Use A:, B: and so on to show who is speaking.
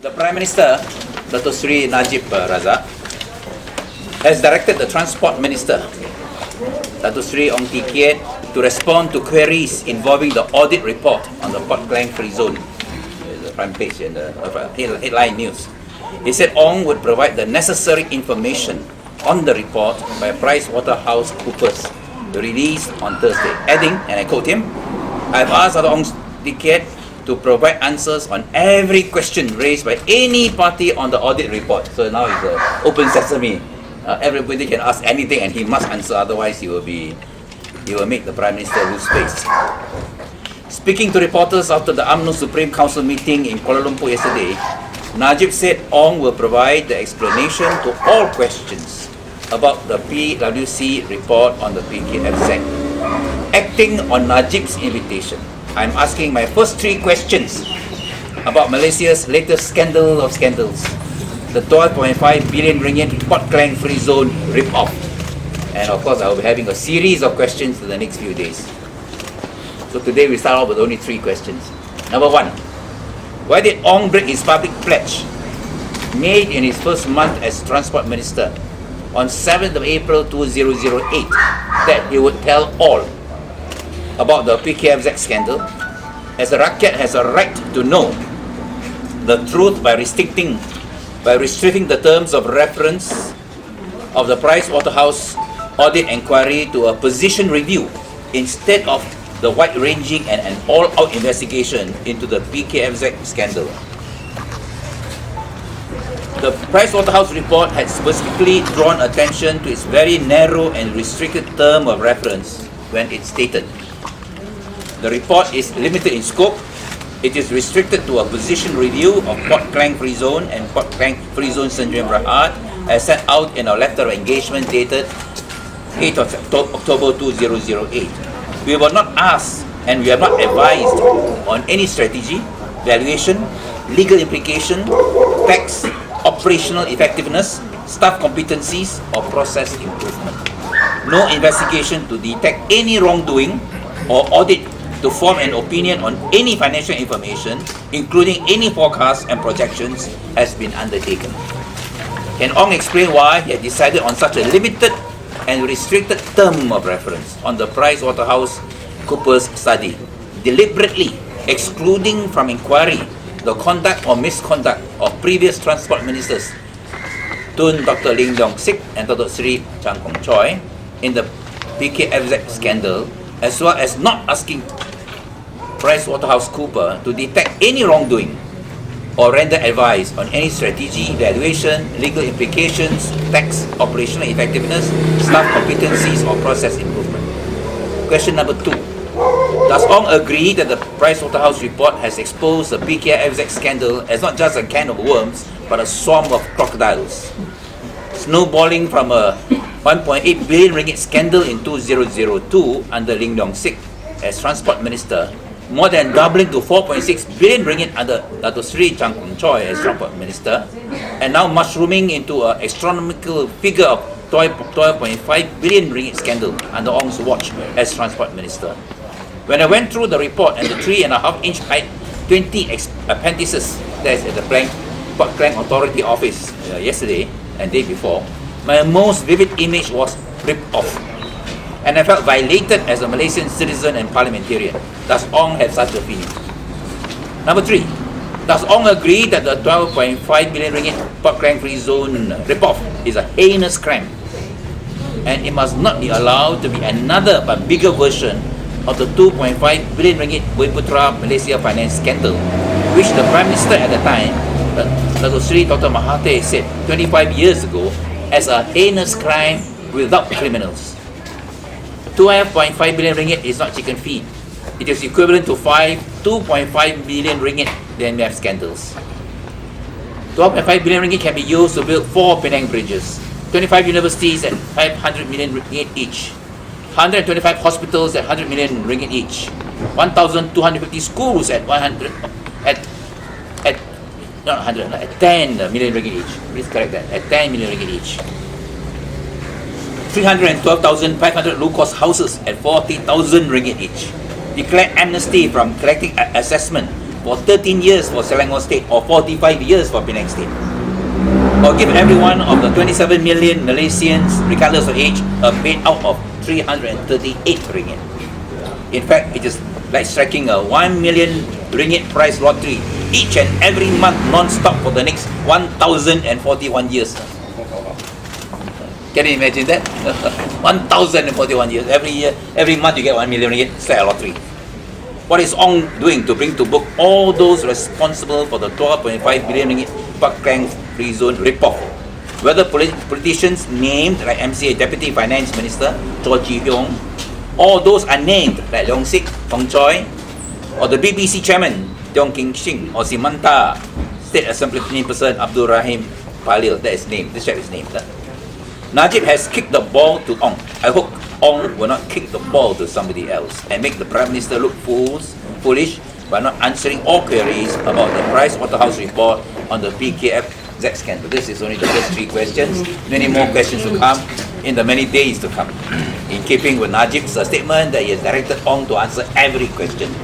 A: The Prime Minister, Dato Sri Najib Razak, has directed the Transport Minister, Dato Sri Ong Tee Kiat, to respond to queries involving the audit report on the Port Klang Free Zone. The front page in the headline news. He said Ong would provide the necessary information on the report by PricewaterhouseCoopers released on Thursday, adding, and I quote him, "I've asked Dato Ong Tee Kiat to provide answers on every question raised by any party on the audit report." So now it's open sesame. Everybody can ask anything and he must answer, otherwise he will make the Prime Minister lose face. Speaking to reporters after the UMNO Supreme Council meeting in Kuala Lumpur yesterday, Najib said Ong will provide the explanation to all questions about the PwC report on the PKFZ. Acting on Najib's invitation, I'm asking my first three questions about Malaysia's latest scandal of scandals, the 12.5 billion ringgit Port Klang Free Zone rip-off. And of course, I will be having a series of questions in the next few days. So today we start off with only three questions. Number one, why did Ong break his public pledge made in his first month as Transport Minister on 7th of April 2008 that he would tell all about the PKFZ scandal, as the rakyat has a right to know the truth by restricting the terms of reference of the Pricewaterhouse audit inquiry to a position review instead of the wide-ranging and an all-out investigation into the PKFZ scandal. The Pricewaterhouse report had specifically drawn attention to its very narrow and restricted term of reference when it stated, "The report is limited in scope. It is restricted to a position review of Port Klang Free Zone and Port Klang Free Zone Sdn Bhd as set out in our letter of engagement dated 8th of October 2008. We were not asked and we are not advised on any strategy, valuation, legal implication, tax, operational effectiveness, staff competencies or process improvement. No investigation to detect any wrongdoing or audit to form an opinion on any financial information, including any forecasts and projections, has been undertaken." Can Ong explain why he had decided on such a limited and restricted term of reference on the PricewaterhouseCoopers study, deliberately excluding from inquiry the conduct or misconduct of previous transport ministers, Tun Dr. Lim Kit Siang and Dr. Sri Chang Kong Choi, in the PKFZ scandal, as well as not asking PricewaterhouseCoopers to detect any wrongdoing or render advice on any strategy, valuation, legal implications, tax, operational effectiveness, staff competencies or process improvement. Question number two, does Ong agree that the Pricewaterhouse report has exposed the PKFZ scandal as not just a can of worms, but a swarm of crocodiles, snowballing from a 1.8 billion ringgit scandal in 2002 under Lim Kit Siang as Transport Minister, more than doubling to 4.6 billion ringgit under Dato Sri Chang Kong Choi as Transport Minister, and now mushrooming into an astronomical figure of 12.5 billion ringgit scandal under Ong's watch as Transport Minister. When I went through the report and the 3.5-inch height, 20 appendices that's at the Port Klang Authority office yesterday and day before, my most vivid image was ripped off, and I felt violated as a Malaysian citizen and parliamentarian. Does Ong have such a feeling? Number three, does Ong agree that the 12.5 billion ringgit Port Klang Free Zone rip-off is a heinous crime, and it must not be allowed to be another but bigger version of the 2.5 billion ringgit Bumiputera Malaysia finance scandal, which the Prime Minister at the time, Dato Sri Dr. Mahathir, said 25 years ago as a heinous crime without criminals. 2.5 billion ringgit is not chicken feed. It is equivalent to 2.5 billion ringgit, then we have scandals. 12.5 billion ringgit can be used to build 4 Penang bridges, 25 universities at 500 million ringgit each, 125 hospitals at 100 million ringgit each, 1,250 schools at 10 million ringgit each. Please correct that, at 10 million ringgit each. 312,500 low-cost houses at 40,000 ringgit each. Declare amnesty from collecting assessment for 13 years for Selangor State or 45 years for Penang State. Or give every one of the 27 million Malaysians, regardless of age, a payout of 338 ringgit. In fact, it is like striking a 1 million ringgit prize lottery each and every month non-stop for the next 1,041 years. Can you imagine that? 1,041 years. Every year, every month you get 1 million ringgit, it's like a lottery. What is Ong doing to bring to book all those responsible for the 12.5 billion ringgit Pak Klang Free Zone ripoff? Whether politicians named like MCA Deputy Finance Minister Cho Chi Hyong, or those unnamed like Leong Sik, Fong Choi, or the BBC Chairman Tiong King Shing, or Simanta State Assembly Person Abdul Rahim Palil, that is name. This chap is named. Najib has kicked the ball to Ong. I hope Ong will not kick the ball to somebody else and make the Prime Minister look foolish by not answering all queries about the Price Waterhouse report on the PKFZ scandal. This is only the first 3 questions. Many more questions to come in the many days to come. In keeping with Najib's statement that he has directed Ong to answer every question.